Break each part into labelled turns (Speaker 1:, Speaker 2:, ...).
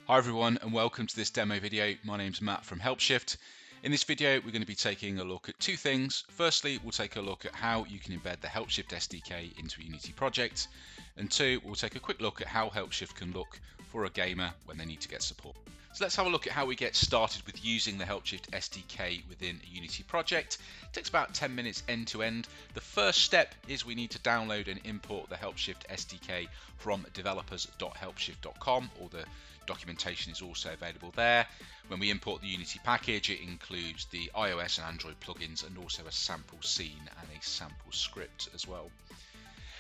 Speaker 1: Hi everyone and welcome to this demo video. My name's Matt from Helpshift. In this video we're going to be taking a look at two things. Firstly, we'll take a look at how you can embed the Helpshift SDK into a Unity project, and two, we'll take a quick look at how Helpshift can look for a gamer when they need to get support. So let's have a look at how we get started with using the Helpshift SDK within a Unity project. It takes about 10 minutes end to end. The first step is we need to download and import the Helpshift SDK from developers.helpshift.com, or the documentation is also available there. When we import the Unity package, it includes the iOS and Android plugins and also a sample scene and a sample script as well.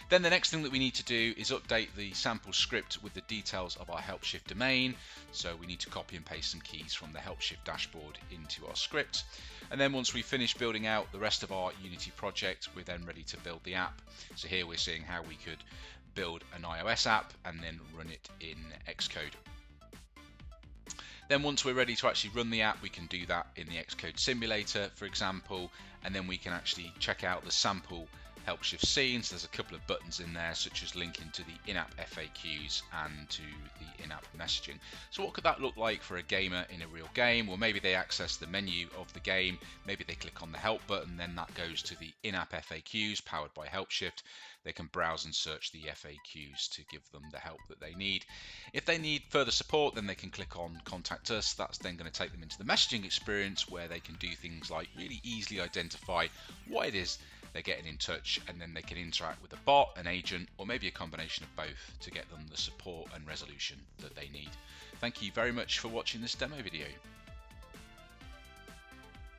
Speaker 1: Then the next thing that we need to do is update the sample script with the details of our Helpshift domain. So we need to copy and paste some keys from the Helpshift dashboard into our script. And then once we finish building out the rest of our Unity project, we're then ready to build the app. So here we're seeing how we could build an iOS app and then run it in Xcode. Then once we're ready to actually run the app, we can do that in the Xcode simulator, for example, and then we can actually check out the sample Helpshift scenes. There's a couple of buttons in there, such as linking to the in-app FAQs and to the in-app messaging. So what could that look like for a gamer in a real game? Well, maybe they access the menu of the game, maybe they click on the help button, then that goes to the in-app FAQs powered by Helpshift. They can browse and search the FAQs to give them the help that they need. If they need further support, then they can click on Contact Us. That's then going to take them into the messaging experience, where they can do things like really easily identify what it is they're getting in touch, and then they can interact with a bot, an agent, or maybe a combination of both to get them the support and resolution that they need. Thank you very much for watching this demo video.